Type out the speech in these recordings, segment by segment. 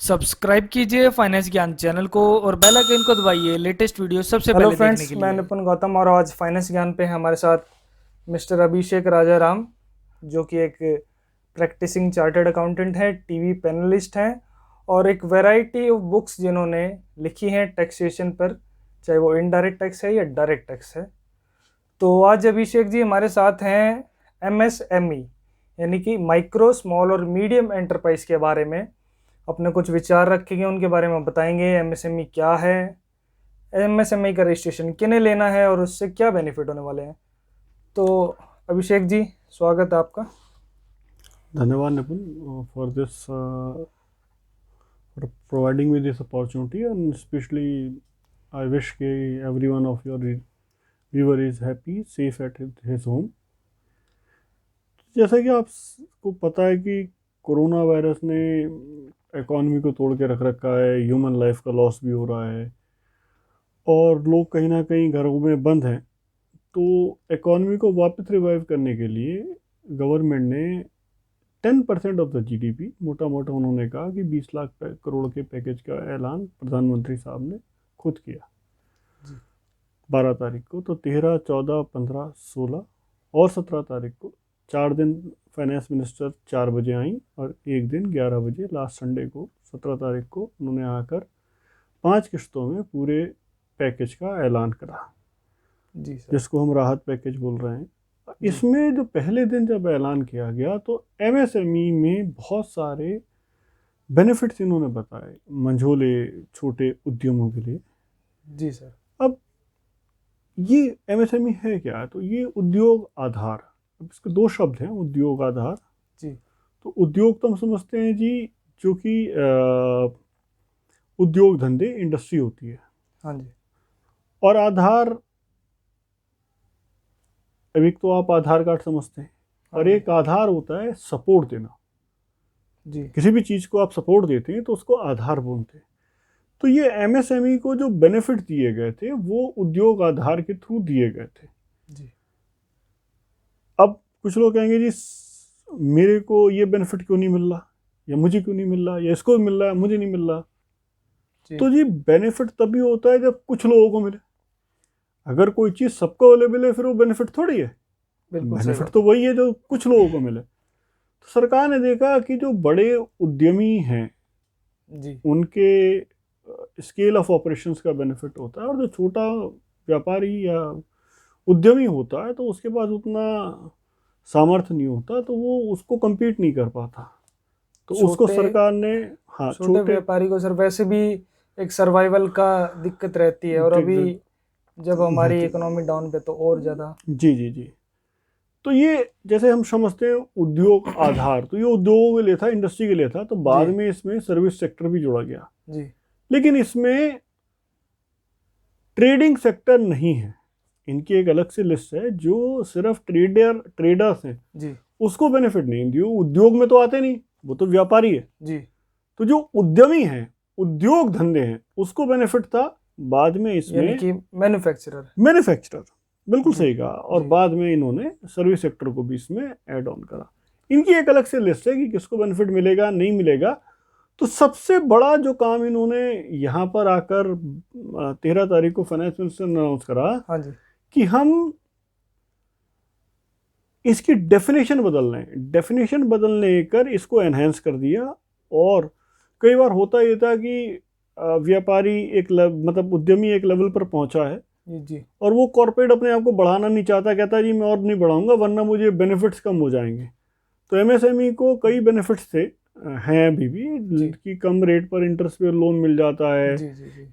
Subscribe कीजिए finance ज्ञान channel को और बेल आइकन को दबाइए लेटेस्ट वीडियो सबसे हेलो पहले देखने फ्रेंड्स, के मैं लिए। निपुण गौतम और आज फाइनेंस ज्ञान पे हैं हमारे साथ मिस्टर अभिषेक राजा राम, जो कि एक प्रैक्टिसिंग चार्टर्ड अकाउंटेंट है, टीवी पैनलिस्ट हैं और एक वैरायटी ऑफ बुक्स जिन्होंने लिखी हैं टैक्सेशन पर, चाहे वो इनडायरेक्ट टैक्स है या डायरेक्ट टैक्स है। तो आज अभिषेक जी हमारे साथ हैं एमएसएमई यानी कि माइक्रो स्मॉल और मीडियम एंटरप्राइज के बारे में अपने कुछ विचार रखेंगे, उनके बारे में बताएंगे एमएसएमई क्या है, एमएसएमई का रजिस्ट्रेशन किन्हें लेना है और उससे क्या बेनिफिट होने वाले हैं। तो अभिषेक जी, स्वागत है आपका। धन्यवाद निपुण for this for providing me this opportunity, and especially I wish कि every one of your viewer is happy, safe at his home. जैसा कि आपको पता है कि कोरोना वायरस ने इकॉनमी को तोड़ के रख रखा है, ह्यूमन लाइफ का लॉस भी हो रहा है और लोग कहीं ना कहीं घरों में बंद हैं। तो इकॉनमी को वापस रिवाइव करने के लिए गवर्नमेंट ने 10% ऑफ द जीडीपी मोटा मोटा उन्होंने कहा कि 20 लाख करोड़ के पैकेज का ऐलान प्रधानमंत्री साहब ने खुद किया 12 तारीख को। तो 13, 14, 15, 16 और 17 तारीख को 4 दिन फाइनेंस मिनिस्टर 4 बजे आई और एक दिन 11 बजे लास्ट संडे को 17 तारीख को उन्होंने आकर 5 किस्तों में पूरे पैकेज का ऐलान करा, जी सर। जिसको हम राहत पैकेज बोल रहे हैं। इसमें जो पहले दिन जब ऐलान किया गया तो एमएसएमई में बहुत सारे बेनिफिट्स इन्होंने बताए मंझोले छोटे उद्यमों के लिए। जी सर। अब ये एमएसएमई है क्या? तो ये उद्योग आधार, अब इसके 2 शब्द हैं, उद्योग आधार। जी। तो उद्योग तो हम समझते हैं जी जो कि उद्योग धंधे इंडस्ट्री होती है। हाँ जी। और आधार, अब एक तो आप आधार कार्ड समझते हैं और एक आधार होता है सपोर्ट देना। जी। किसी भी चीज़ को आप सपोर्ट देते हैं तो उसको आधार बोलते हैं। तो ये एमएसएमई को जो बेनिफिट दिए गए थे वो उद्योग आधार के थ्रू दिए गए थे। जी। अब कुछ लोग कहेंगे जी मेरे को ये बेनिफिट क्यों नहीं मिल रहा, या मुझे क्यों नहीं मिल रहा, या इसको मिल रहा है मुझे नहीं मिल रहा। तो जी बेनिफिट तभी होता है जब कुछ लोगों को मिले। अगर कोई चीज़ सबको अवेलेबल है फिर वो बेनिफिट थोड़ी है। बेनिफिट तो वही है जो कुछ लोगों को मिले। तो सरकार ने देखा कि जो बड़े उद्यमी हैं जी, उनके स्केल ऑफ ऑपरेशंस का बेनिफिट होता है, और जो छोटा व्यापारी या उद्यमी होता है तो उसके पास उतना सामर्थ्य नहीं होता, तो वो उसको compete नहीं कर पाता। तो उसको सरकार ने, हाँ, छोटे व्यापारी को सर वैसे भी एक सर्वाइवल का दिक्कत रहती है, और अभी जब हमारी इकोनॉमी डाउन पे तो और ज़्यादा। जी जी जी। तो ये जैसे हम समझते हैं उद्योग आधार, तो ये उद्योगों के लिए था, इंडस्ट्री के लिए था। तो बाद में इसमें सर्विस सेक्टर भी जोड़ा गया जी, लेकिन इसमें ट्रेडिंग सेक्टर नहीं है। इनकी एक अलग से लिस्ट है जो सिर्फ ट्रेडर्स हैं जी, उसको बेनिफिट नहीं दियो। उद्योग में तो आते नहीं, वो तो व्यापारी है जी। तो जो उद्यमी हैं, उद्योग धंधे हैं, उसको बेनिफिट था। बाद में इसमें यानी कि मैन्युफैक्चरर, बिल्कुल सही कहा। और बाद में इन्होंने सर्विस सेक्टर को भी इसमें ऐड ऑन करा। इनकी एक अलग से लिस्ट है कि किसको बेनिफिट मिलेगा नहीं मिलेगा। तो सबसे बड़ा जो काम इन्होंने यहाँ पर आकर 13 तारीख को फाइनेंस मिनिस्टर ने अनाउंस करा, हाँ जी, कि हम इसकी डेफिनेशन बदल रहे हैं। डेफिनेशन बदलने कर इसको एनहेंस कर दिया। और कई बार होता ये था कि व्यापारी एक मतलब उद्यमी एक लेवल पर पहुंचा है जी, और वो कॉर्पोरेट अपने आप को बढ़ाना नहीं चाहता, कहता है जी मैं और नहीं बढ़ाऊंगा वरना मुझे बेनिफिट्स कम हो जाएंगे। तो एमएसएमई को कई बेनिफिट्स थे, हैं अभी भी, कि कम रेट पर इंटरेस्ट पे लोन मिल जाता है,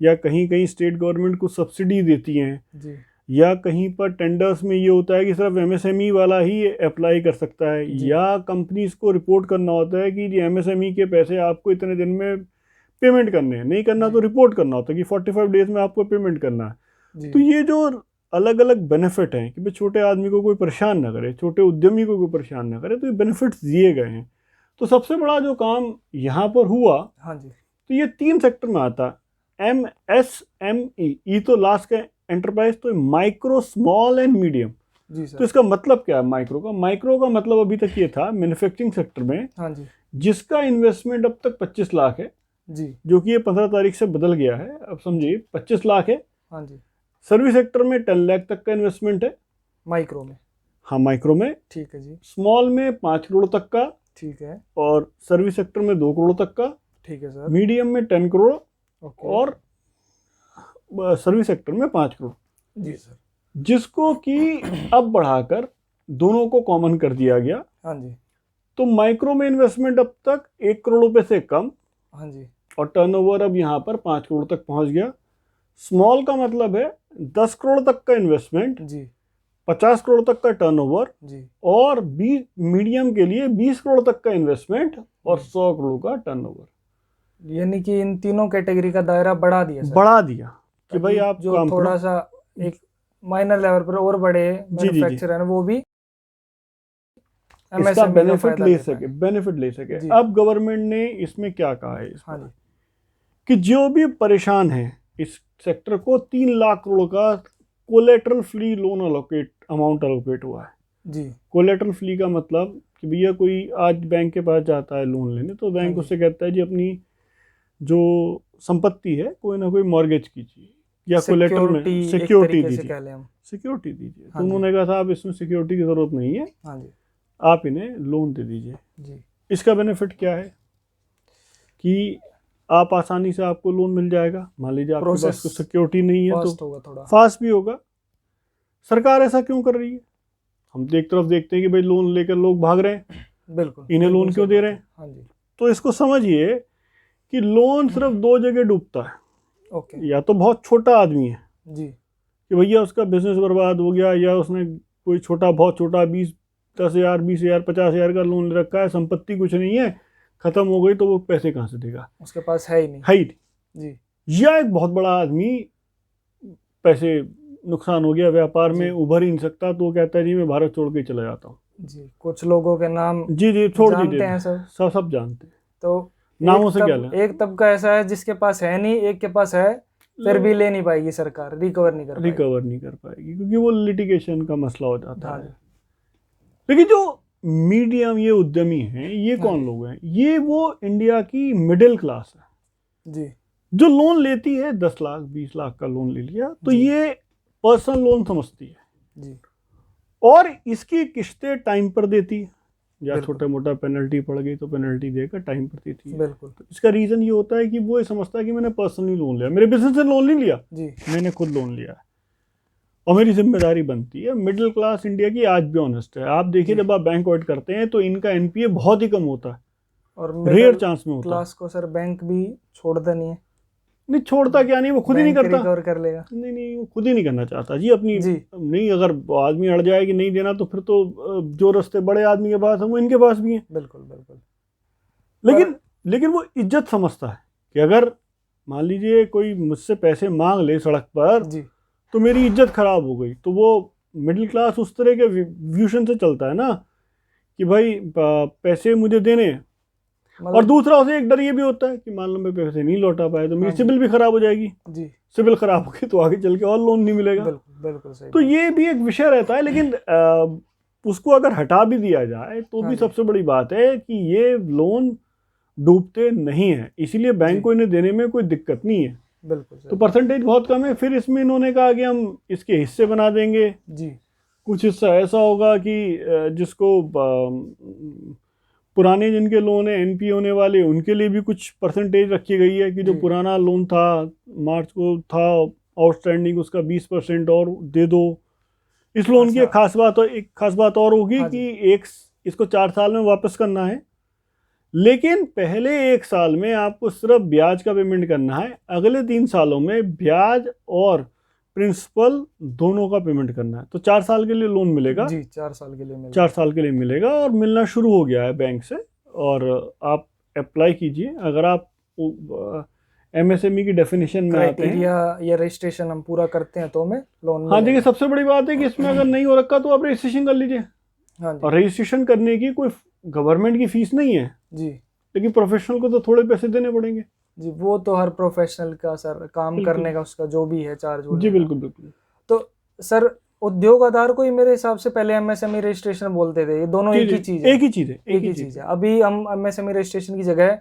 या कहीं कहीं स्टेट गवर्नमेंट को सब्सिडी देती हैं, या कहीं पर टेंडर्स में ये होता है कि सिर्फ एमएसएमई वाला ही अप्लाई कर सकता है, या कंपनीज को रिपोर्ट करना होता है कि एमएसएमई के पैसे आपको इतने दिन में पेमेंट करने हैं, नहीं करना तो रिपोर्ट करना होता है कि 45 डेज में आपको पेमेंट करना है। तो ये जो अलग अलग बेनिफिट हैं कि भाई छोटे आदमी को कोई परेशान ना करे, छोटे उद्यमी को कोई परेशान ना करे, तो ये बेनिफिट्स दिए गए हैं। तो सबसे बड़ा जो काम यहाँ पर हुआ, हाँ जी, तो ये 3 सेक्टर में आता है। एमएसएमई, ई तो लास्ट का एंटरप्राइज, तो माइक्रो स्मॉल एंड मीडियम। तो इसका मतलब क्या है माइक्रो का? माइक्रो का मतलब अभी तक ये था मैन्युफैक्चरिंग सेक्टर में, हाँ जी, जिसका इन्वेस्टमेंट अब तक 25 लाख है, जी। जो कि ये 15 तारीख से बदल गया है। अब समझिए 25 लाख है। हाँ जी। सर्विस सेक्टर में 10 लाख तक का इन्वेस्टमेंट है। माइक्रो में। हाँ, माइक्रो में। ठीक है जी। स्मॉल में 5 करोड़ तक का। ठीक है। और सर्विस सेक्टर में 2 करोड़ तक का। ठीक है सर। मीडियम में 10 करोड़। ओके। और सर्विस सेक्टर में 5 करोड़। जी सर। जिसको कि अब बढ़ाकर दोनों को कॉमन कर दिया गया। हाँ जी। तो माइक्रो में इन्वेस्टमेंट अब तक 1 करोड़ रुपए से कम। हाँ जी। और टर्नओवर अब यहाँ पर 5 करोड़ तक पहुंच गया। स्मॉल का मतलब है 10 करोड़ तक का इन्वेस्टमेंट, जी। 50 करोड़ तक का टर्नओवर, जी। और मीडियम के लिए 20 करोड़ तक का इन्वेस्टमेंट और 100 करोड़ का टर्नओवर। यानी कि इन तीनों कैटेगरी का दायरा बढ़ा दिया सर। बढ़ा दिया कि भाई आप जो काम थोड़ा करो। सा एक माइनर लेवल पर और बड़े जी। मैन्युफैक्चरर हैं वो भी इसका MSME का बेनिफिट फायदा ले ले सके, पाए। बेनिफिट ले सके। जी। अब गवर्नमेंट ने इसमें क्या कहा है हाँ जी। कि जो भी परेशान है इस सेक्टर को 3 लाख करोड़ का collateral free loan amount allocate हुआ है। जी। कोलेटरल फ्री का मतलब कि भैया कोई आज बैंक के पास जाता है लोन लेने, तो बैंक हाँ जी। उससे कहता है जी अपनी जो संपत्ति है कोई ना कोई मॉर्गेज कीजिए या कोलेटरल में सिक्योरिटी दीजिए, सिक्योरिटी दीजिए। तो हाँ जी। उन्होंने कहा साहब इसमें सिक्योरिटी की जरूरत नहीं है, हाँ जी। आप इन्हें लोन दे दीजिए। जी। इसका बेनिफिट क्या है कि आप आसानी से आपको लोन मिल जाएगा। मान लीजिए आपके पास प्रोसेस कुछ सिक्योरिटी नहीं है तो फास्ट होगा, थोड़ा फास्ट भी होगा। सरकार ऐसा क्यों कर रही है? हम एक तरफ देखते हैं कि भाई लोन लेकर लोग भाग रहे हैं, बिल्कुल इन्हें लोन बिल्कुल क्यों सही दे बात रहे है। हैं? हाँ जी। तो इसको समझिए कि लोन सिर्फ 2 जगह डूबता है। ओके। या तो बहुत छोटा आदमी है जी। कि भैया उसका बिजनेस बर्बाद हो गया, या उसने कोई बहुत छोटा 10,000 20,000 50,000 का लोन ले रखा है, संपत्ति कुछ नहीं है, खत्म हो गई, तो वो पैसे कहाँ से देगा? उसके पास है ही नहीं। है ही नहीं। जी। या एक बहुत बड़ा आदमी, पैसे नुकसान हो गया, व्यापार में जी। उभर ही नहीं सकता, तो वो कहता है जी मैं भारत छोड़ के चला जाता हूँ। जी। कुछ लोगों के नाम जी छोड़ जानते दीजिए, हैं सब। सब जानते हैं। तो नामों से क्या लें? एक तबका ऐसा है जिसके पास है नहीं, एक के पास है, फिर भी ले नहीं पाएगी सरकार, रिकवर नहीं कर पाएगी क्योंकि वो लिटिगेशन का मसला हो जाता हाँ है। जी। लेकिन जो मीडियम ये उद्यमी हैं, ये हाँ कौन जी। लोग हैं? ये वो इंडिया की मिडिल क्लास है जी। जो लोन लेती है। 10 लाख 20 लाख का लोन ले लिया तो जी। ये पर्सनल लोन समझती है, जी। और इसकी किस्तें टाइम पर देती है, या बिल्कुल। छोटा मोटा पेनल्टी पड़ गई तो पेनल्टी देकर टाइम पर देती है। बिल्कुल। तो इसका रीजन ये होता है कि वो ये समझता है कि मैंने पर्सनली लोन लिया, मेरे बिजनेस से लोन नहीं लिया, जी। मैंने खुद लोन लिया है और मेरी जिम्मेदारी बनती है। मिडिल क्लास इंडिया की आज भी ऑनेस्ट है। आप देखिए जी। जब आप बैंक ऑडिट करते हैं तो इनका एनपीए बहुत ही कम होता है, और रेयर चांस में होता है। क्लास को सर बैंक भी छोड़ता नहीं है। नहीं छोड़ता क्या नहीं, वो खुद ही नहीं बैंक करता। रिकवर कर लेगा। नहीं वो खुद ही नहीं करना चाहता जी अपनी। जी। नहीं, अगर आदमी अड़ जाए कि नहीं देना, तो फिर तो जो रास्ते बड़े आदमी के पास है वो इनके पास भी हैं। बिल्कुल बिल्कुल। लेकिन वो इज्जत समझता है कि अगर मान लीजिए कोई मुझसे पैसे मांग ले सड़क पर जी। तो मेरी इज्जत खराब हो गई, तो वो मिडिल क्लास उस तरह के व्यूशन से चलता है ना कि भाई पैसे मुझे देने। और दूसरा उसे एक डर ये भी होता है कि मान लो मैं पैसे नहीं लौटा पाए तो मेरी सिविल भी खराब हो जाएगी। जी। सिविल खराब होगी तो आगे चल के और लोन नहीं मिलेगा। बिल्कुल सही। तो ये भी एक विषय रहता है। लेकिन उसको अगर हटा भी दिया जाए तो भी सबसे बड़ी बात है कि ये लोन डूबते नहीं है, इसीलिए बैंक को इन्हें देने में कोई दिक्कत नहीं है। बिल्कुल। तो परसेंटेज बहुत कम है। फिर इसमें इन्होंने कहा कि हम इसके हिस्से बना देंगे। जी। कुछ हिस्सा ऐसा होगा कि जिसको पुराने जिनके लोन है एनपी होने वाले, उनके लिए भी कुछ परसेंटेज रखी गई है कि जो पुराना लोन था मार्च को था आउटस्टैंडिंग, उसका 20% और दे दो। इस लोन की एक खास बात और होगी कि इसको 4 साल में वापस करना है, लेकिन पहले 1 साल में आपको सिर्फ ब्याज का पेमेंट करना है, अगले 3 सालों में ब्याज और प्रिंसिपल दोनों का पेमेंट करना है। तो 4 साल के लिए लोन मिलेगा जी। 4 साल के लिए मिलेगा। 4 साल के लिए मिलेगा और मिलना शुरू हो गया है बैंक से। और आप अप्लाई कीजिए अगर आप एमएसएमई की डेफिनेशन में आते हैं या रजिस्ट्रेशन हम पूरा करते हैं तो हमें लोन। हाँ देखिए, सबसे बड़ी बात है कि इसमें अगर नहीं हो रखा तो आप रजिस्ट्रेशन कर लीजिए। हाँ जी। और रजिस्ट्रेशन करने की कोई गवर्नमेंट की फीस नहीं है जी, लेकिन प्रोफेशनल को तो थोड़े पैसे देने पड़ेंगे जी। वो तो हर प्रोफेशनल का सर काम करने का उसका जो भी है चार्ज जी। बिल्कुल बिल्कुल। तो सर उद्योग आधार को ही मेरे हिसाब से पहले एमएसएमई रजिस्ट्रेशन बोलते थे। ये दोनों एक ही चीज है। एक ही चीज है। अभी हम एमएसएमई रजिस्ट्रेशन की जगह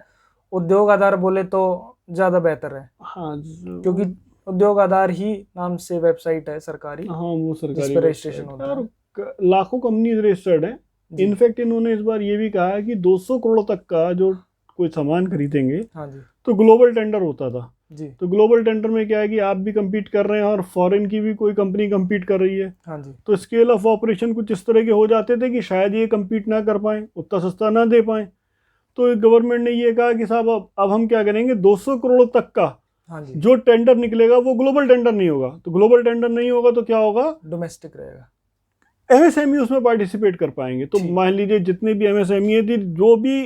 उद्योग आधार बोले तो ज़्यादा बेहतर है, हाँ क्योंकि उद्योग आधार ही नाम से वेबसाइट है सरकारी, हाँ वो जिस सरकारी पर website रजिस्ट्रेशन है होता और है। लाखों कंपनीज रजिस्टर्ड हैं। जी। इनफैक्ट इन्होंने इस बार ये भी कहा है कि 200 करोड़ तक का जो कोई सामान खरीदेंगे हाँ जी। तो ग्लोबल टेंडर होता था। जी। तो ग्लोबल टेंडर में क्या है कि आप भी compete कर रहे हैं और फॉरेन की भी कोई कंपनी compete कर रही है, हाँ जी। तो स्केल ऑफ ऑपरेशन कुछ इस तरह के हो जाते थे कि शायद ये compete ना कर पाए, उतना सस्ता ना दे पाए। तो गवर्नमेंट ने ये कहा कि साहब अब हम क्या करेंगे, 200 करोड़ तक का हाँ जी। जो टेंडर निकलेगा वो ग्लोबल टेंडर नहीं होगा। तो ग्लोबल टेंडर नहीं होगा तो क्या होगा, डोमेस्टिक रहेगा। एमएसएमई उसमें पार्टिसिपेट कर पाएंगे। तो ठीक। मान लीजिए जितने भी एमएसएमई है, जो भी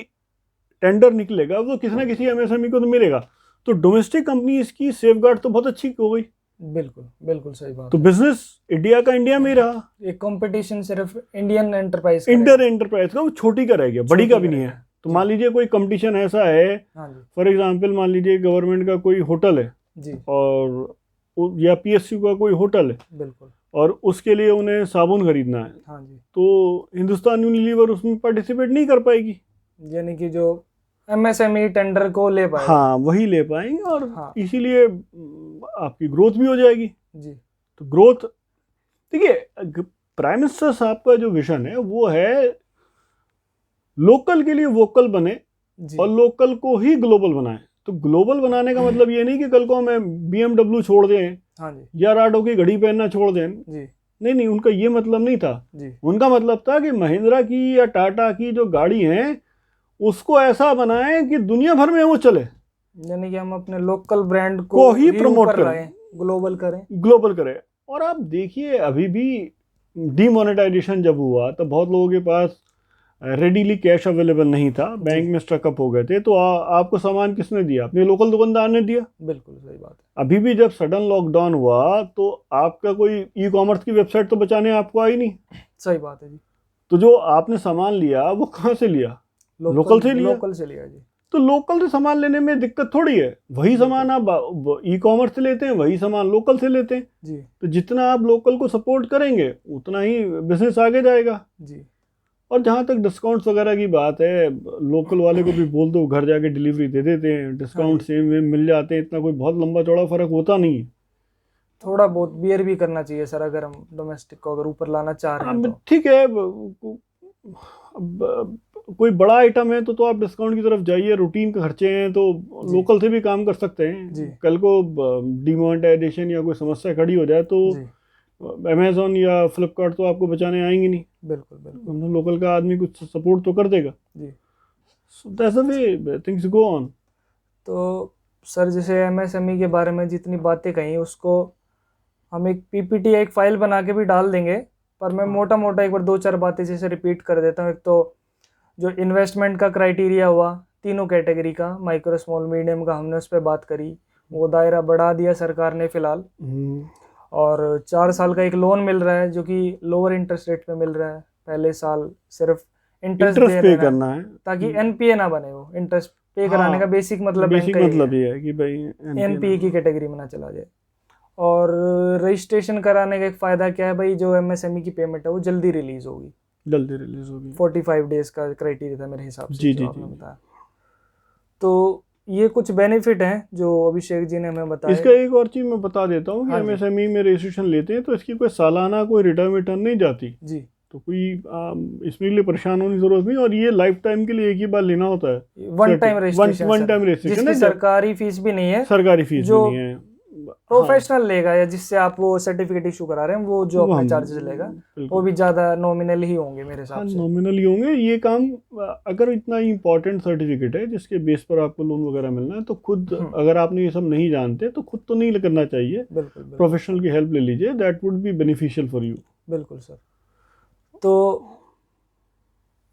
टेंडर निकलेगा वो किसी ना किसी एमएसएमई को तो मिलेगा। तो डोमेस्टिक कंपनीज की सेफगार्ड तो बहुत अच्छी हो गई। बिल्कुल बिल्कुल सही बात तो है। बिजनेस इंडिया का इंडिया में ही रहा। एक कंपटीशन सिर्फ इंडियन एंटरप्राइज इंटर एंटरप्राइज का वो छोटी का रह गया, बड़ी का भी नहीं है। करेगा। तो जी। मान लीजिए कोई कंपटीशन ऐसा है, हाँ जी। फॉर एग्जांपल मान लीजिए गवर्नमेंट का कोई होटल है जी। और या पीएसयू का कोई होटल है बिल्कुल। और उसके लिए उन्हें साबुन खरीदना है, हाँ जी। तो हिंदुस्तान यूनिलीवर उसमें पार्टिसिपेट नहीं कर पाएगी। यानी कि जो एमएसएमई टेंडर को ले पाएगा। हाँ वही ले पाएंगे और हाँ। इसीलिए आपकी ग्रोथ भी हो जाएगी। जी। तो ग्रोथ, देखिए प्राइम मिनिस्टर साहब का जो विजन है वो है लोकल के लिए वोकल बने जी। और लोकल को ही ग्लोबल बनाए। तो ग्लोबल बनाने का मतलब ये नहीं कि कल को हमें BMW छोड़ दें हाँ जी। या राडो की घड़ी पहनना छोड़ दें। जी। नहीं, उनका ये मतलब नहीं था। जी। उनका मतलब था कि महिंद्रा की या टाटा की जो गाड़ी है उसको ऐसा बनाएं कि दुनिया भर में वो चले, यानी कि हम अपने लोकल ब्रांड को ही प्रमोट ऊपर करें, लाएं, ग्लोबल करें। ग्लोबल करें। और आप देखिए अभी भी डीमोनेटाइजेशन जब हुआ तब बहुत लोगों के पास रेडीली कैश अवेलेबल नहीं था, बैंक में स्टकअप हो गए थे। तो आपको सामान किसने दिया, अपने लोकल दुकानदार ने दिया। बिल्कुल सही बात है। अभी भी जब सडन लॉकडाउन हुआ तो आपका कोई ई कॉमर्स की वेबसाइट तो बचाने आपको आई नहीं। सही बात है जी। तो जो आपने सामान लिया वो कहाँ से लिया, लोकल से लिया। लोकल से लिया जी। तो लोकल से सामान लेने में दिक्कत थोड़ी है, वही सामान आप ई कॉमर्स से लेते हैं, वही सामान लोकल से लेते हैं। जी। तो जितना आप लोकल को सपोर्ट करेंगे उतना ही बिजनेस आगे जाएगा। जी। और जहाँ तक डिस्काउंट्स वगैरह की बात है, लोकल वाले को भी बोल दो, घर जाके डिलीवरी दे देते हैं, डिस्काउंट सेम वेम मिल जाते हैं, इतना कोई बहुत लंबा चौड़ा फर्क होता नहीं है। थोड़ा बहुत बियर भी करना चाहिए सर, अगर हम डोमेस्टिक को अगर ऊपर लाना चाह रहे हैं तो। ठीक है, कोई बड़ा आइटम है तो आप डिस्काउंट की तरफ जाइए, रूटीन के खर्चे हैं तो लोकल से भी काम कर सकते हैं। जी। कल को डिमोनेटाइजेशन या कोई समस्या खड़ी हो जाए तो जी। अमेजोन या फ्लिपकार्ट तो आपको बचाने आएंगे नहीं। बिल्कुल बिल्कुल। लोकल का आदमी कुछ सपोर्ट तो कर देगा। जी। So that's the way things go on. तो सर जैसे एमएसएमई के बारे में जितनी बातें कही उसको हम एक पीपीटी या एक फाइल बना के भी डाल देंगे, पर मैं मोटा मोटा एक बार 2-4 बातें जैसे रिपीट कर देता हूँ। एक तो जो इन्वेस्टमेंट का क्राइटेरिया हुआ तीनों कैटेगरी का, माइक्रो स्मॉल मीडियम का, हमने उस पर बात करी, वो दायरा बढ़ा दिया सरकार ने फिलहाल। और 4 साल का एक लोन मिल रहा है जो कि लोअर इंटरेस्ट रेट पे मिल रहा है। पहले साल सिर्फ इंटरेस्ट पे करना है ताकि एनपीए ना बने। वो इंटरेस्ट पे कराने का बेसिक मतलब ये है कि भाई एनपीए की कैटेगरी में ना चला जाए। और रजिस्ट्रेशन कराने का एक फ़ायदा क्या है भाई, जो एमएसएमई की पेमेंट है वो जल्दी रिलीज होगी। 45 डेज का क्राइटेरिया था मेरे हिसाब से जो आपने बताया। तो ये कुछ बेनिफिट हैं जो अभिषेक जी ने हमें बताया। इसका एक और चीज़ मैं बता देता हूँ कि एमएसएमई में रजिस्ट्रेशन लेते हैं तो इसकी कोई सालाना कोई रिटर्न नहीं जाती जी। तो कोई इसमें लिए परेशान होने की जरूरत नहीं। और ये लाइफ टाइम के लिए एक ही बार लेना होता है, वन टाइम रजिस्ट्रेशन, जिसकी सरकारी फीस भी नहीं है, सरकारी फीस भी नहीं है, प्रोफेशनल लेगा या जिससे आप वो सर्टिफिकेट इशू करा रहे हैं वो जो अपने चार्जेस लेगा वो भी ज्यादा नॉमिनल ही होंगे मेरे हिसाब से। नॉमिनल ही होंगे। ये काम अगर इतना इंपॉर्टेंट सर्टिफिकेट है जिसके बेस पर आपको लोन वगैरह मिलना है तो खुद अगर आपने ये सब नहीं जानते तो खुद तो नहीं करना चाहिए। बिल्कुल प्रोफेशनल की हेल्प ले लीजिए, that would be beneficial for you. बिल्कुल सर। तो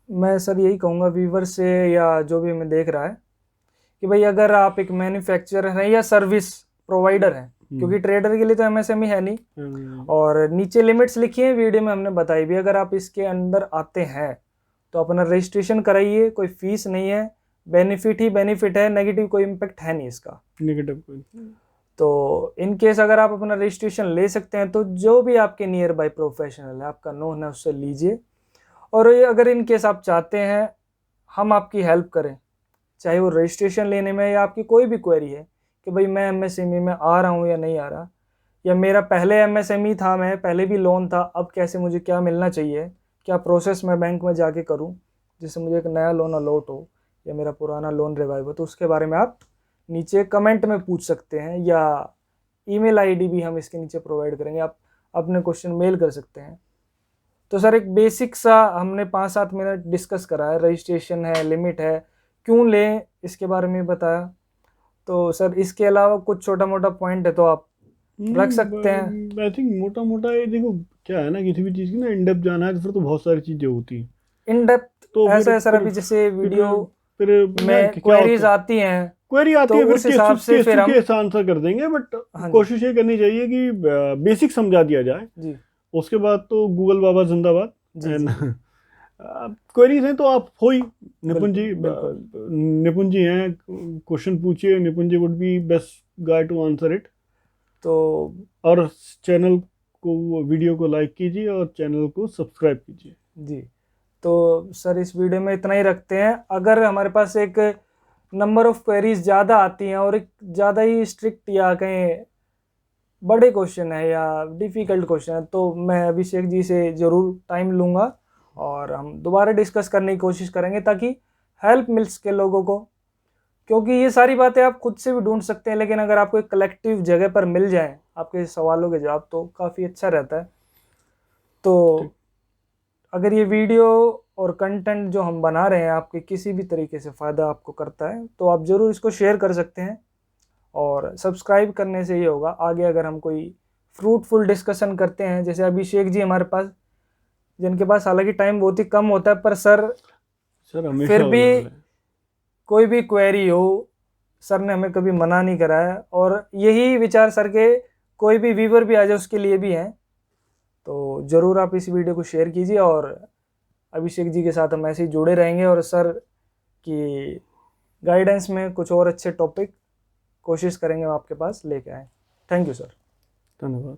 मैं सर यही कहूँगा व्यूवर से या जो भी हमें देख रहा है कि भाई अगर आप एक मैन्युफैक्चरर हैं या सर्विस प्रोवाइडर हैं, क्योंकि ट्रेडर के लिए तो एमएसएमई है नहीं, और नीचे लिमिट्स लिखी है वीडियो में हमने बताई भी, अगर आप इसके अंदर आते हैं तो अपना रजिस्ट्रेशन कराइए, कोई फीस नहीं है, बेनिफिट ही बेनिफिट है, नेगेटिव कोई इम्पैक्ट है नहीं इसका, नेगेटिव कोई। तो इन केस अगर आप अपना रजिस्ट्रेशन ले सकते हैं तो जो भी आपके नियर बाय प्रोफेशनल है, आपका नोन है, उससे लीजिए। और अगर इन केस आप चाहते हैं हम आपकी हेल्प करें चाहे वो रजिस्ट्रेशन लेने में या आपकी कोई भी क्वेरी है कि भाई मैं एमएसएमई में आ रहा हूँ या नहीं आ रहा, या मेरा पहले एमएसएमई था, मैं पहले भी लोन था, अब कैसे मुझे क्या मिलना चाहिए, क्या प्रोसेस मैं बैंक में जाके करूँ जिससे मुझे एक नया लोन अलॉट हो या मेरा पुराना लोन रिवाइव हो, तो उसके बारे में आप नीचे कमेंट में पूछ सकते हैं, या ईमेल आईडी भी हम इसके नीचे प्रोवाइड करेंगे, आप अपने क्वेश्चन मेल कर सकते हैं। तो सर एक बेसिक सा हमने 5-7 मिनट डिस्कस करा है, रजिस्ट्रेशन है, लिमिट है, क्यों लें इसके बारे में बताया। तो सर इसके अलावा कुछ छोटा मोटा पॉइंट है तो आप रख सकते हैं। आई थिंक मोटा मोटा ये देखो क्या है ना, किसी भी चीज़ की ना इन डेप्थ जाना है तो फिर तो बहुत सारी चीज़ें होती हैं। इन डेप्थ तो ऐसा है सर, अभी जैसे वीडियो में क्वेरीज आती हैं, क्वेरी आती तो है, फिर उस हिसाब से फिर हम आंसर कर देंगे, बट हाँ जी। कोशिश ये करनी चाहिए कि बेसिक समझा दिया जाए जी उसके बाद तो गूगल बाबा जिंदाबाद। जी जी क्वेरीज हैं तो आप हो ही निपुण जी, बिल्कुल। निपुण जी हैं, क्वेश्चन पूछिए, Nipun ji would be best guy to answer it. तो और चैनल को, वीडियो को लाइक कीजिए और चैनल को सब्सक्राइब कीजिए। जी, तो सर इस वीडियो में इतना ही रखते हैं। अगर हमारे पास एक नंबर ऑफ क्वेरीज ज़्यादा आती हैं और एक ज़्यादा ही स्ट्रिक्ट या कहीं बड़े क्वेश्चन है या डिफ़िकल्ट क्वेश्चन है, तो मैं अभिषेक जी से ज़रूर टाइम लूँगा और हम दोबारा डिस्कस करने की कोशिश करेंगे ताकि हेल्प मिल सके लोगों को। क्योंकि ये सारी बातें आप खुद से भी ढूंढ सकते हैं, लेकिन अगर आपको एक कलेक्टिव जगह पर मिल जाए आपके सवालों के जवाब तो काफ़ी अच्छा रहता है। तो अगर ये वीडियो और कंटेंट जो हम बना रहे हैं आपके किसी भी तरीके से फ़ायदा आपको करता है तो आप ज़रूर इसको शेयर कर सकते हैं, और सब्सक्राइब करने से ये होगा आगे अगर हम कोई फ्रूटफुल डिस्कशन करते हैं, जैसे अभिषेक जी हमारे पास, जिनके पास हालांकि टाइम बहुत ही कम होता है, पर सर हमेशा फिर भी available है। कोई भी क्वेरी हो, सर ने हमें कभी मना नहीं करा है, और यही विचार सर के कोई भी व्यूवर भी आ जाए उसके लिए भी हैं। तो ज़रूर आप इस वीडियो को शेयर कीजिए, और अभिषेक जी के साथ हम ऐसे ही जुड़े रहेंगे और सर की गाइडेंस में कुछ और अच्छे टॉपिक कोशिश करेंगे हम आपके पास लेके आएँ। Thank you sir. धन्यवाद।